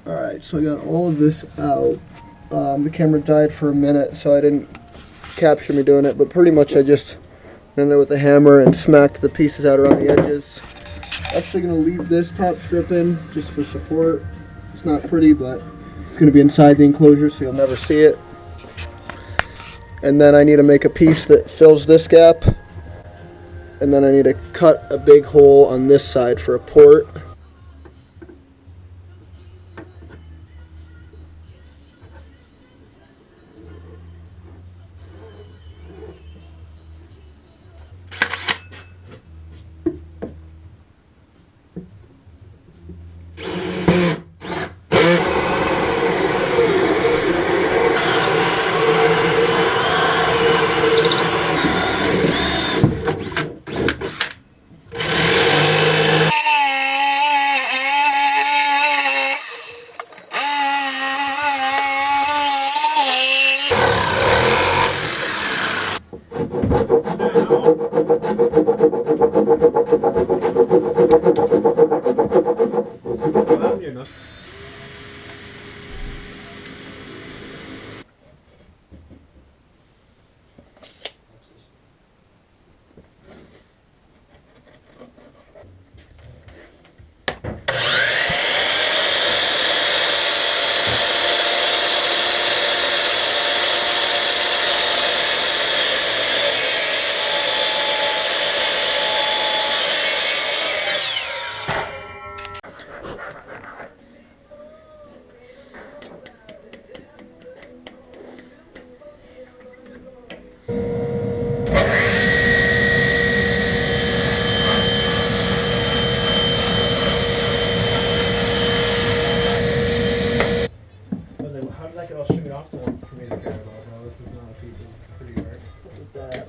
Alright, so I got all of this out. The camera died for a minute, so I didn't capture me doing it, but pretty much I just went in there with a hammer and smacked the pieces out around the edges. Actually going to leave this top strip in just for support. It's not pretty, but it's going to be inside the enclosure, so you'll never see it. And then I need to make a piece that fills this gap, and then I need to cut a big hole on this side for a port.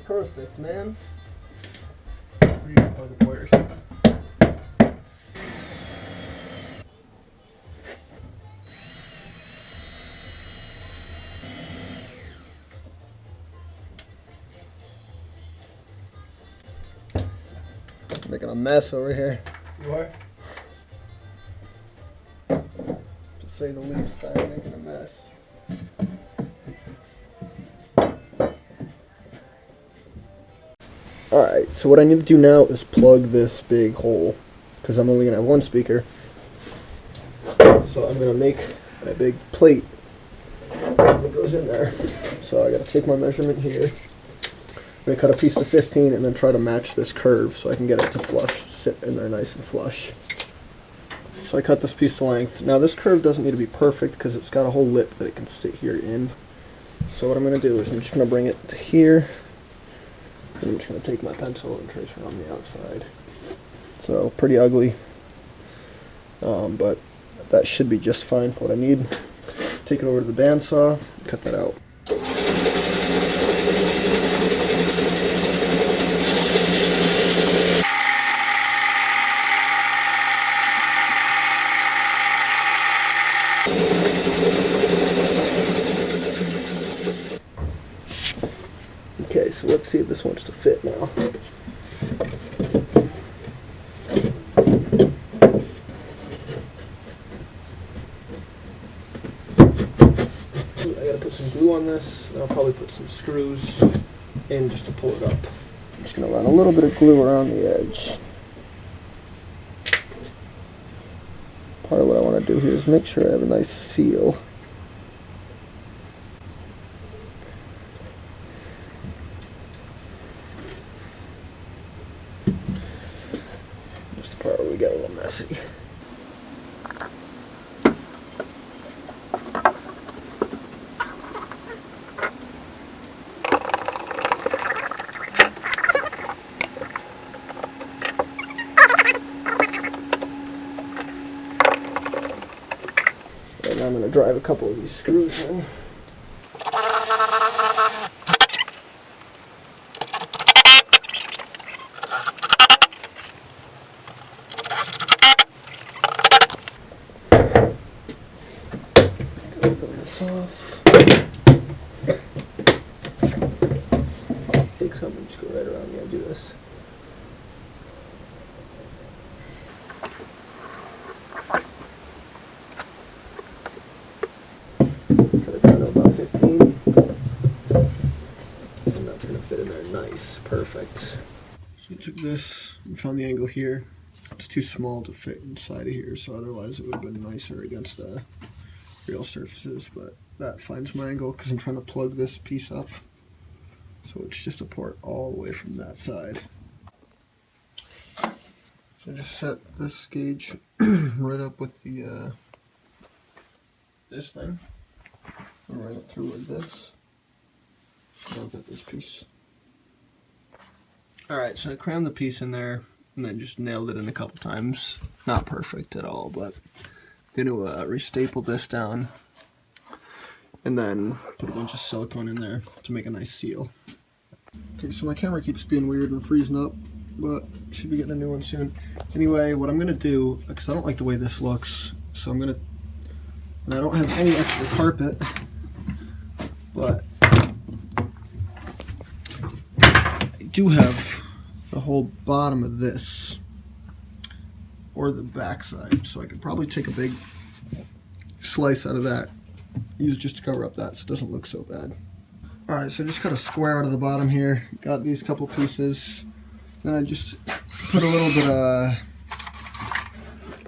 Perfect, man. Making a mess over here. You are? To say the least, I'm making a mess. Alright, so what I need to do now is plug this big hole, because I'm only going to have one speaker. So I'm going to make a big plate that goes in there. So I got to take my measurement here. I'm going to cut a piece to 15 and then try to match this curve so I can get it to flush, sit in there nice and flush. So I cut this piece to length. Now this curve doesn't need to be perfect because it's got a whole lip that it can sit here in. So what I'm going to do is I'm just going to bring it to here. And I'm just going to take my pencil and trace around the outside. So pretty ugly, but that should be just fine for what I need. Take it over to the bandsaw, cut that out. Okay, so let's see if this wants to fit now. I gotta put some glue on this, and I'll probably put some screws in just to pull it up. I'm just gonna run a little bit of glue around the edge. Part of what I want to do here is make sure I have a nice seal. Just the part where we get a little messy. And I'm going to drive a couple of these screws in. Open this off. Take something, just go right around the edge of this. took this and found the angle here. It's too small to fit inside of here, so otherwise it would have been nicer against the real surfaces, but that finds my angle because I'm trying to plug this piece up. So it's just a port all the way from that side. So just set this gauge right up with the this thing and run it through like this. I'll get this piece. Alright, so I crammed the piece in there and then just nailed it in a couple times. Not perfect at all, but I'm going to restaple this down and then put a bunch of silicone in there to make a nice seal. Okay, so my camera keeps being weird and freezing up, but should be getting a new one soon. Anyway, what I'm going to do, because I don't like the way this looks, so I'm going to, and I don't have any extra carpet, but I do have the whole bottom of this, or the back side, so I could probably take a big slice out of that, use just to cover up that so it doesn't look so bad. Alright, so I just cut a square out of the bottom here, got these couple pieces, then I just put a little bit of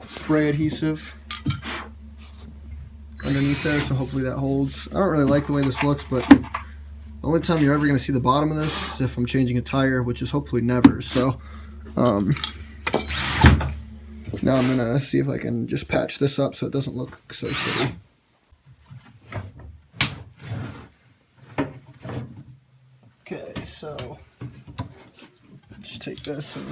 spray adhesive underneath there, so hopefully that holds. I don't really like the way this looks, but the only time you're ever going to see the bottom of this is if I'm changing a tire, which is hopefully never. So now I'm going to see if I can just patch this up so it doesn't look so shitty. Okay, so just take this and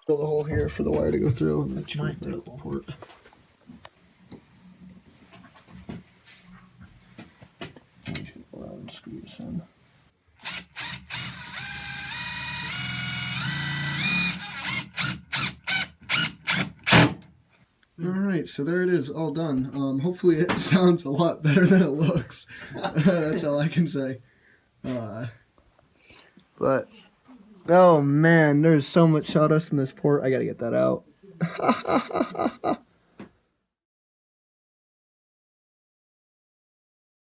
drill the hole here for the wire to go through, and that's right there at the port. And just go around and screw this in. Alright, so there it is, all done. Hopefully it sounds a lot better than it looks. That's all I can say. But oh man, there's so much sawdust in this port. I gotta get that out.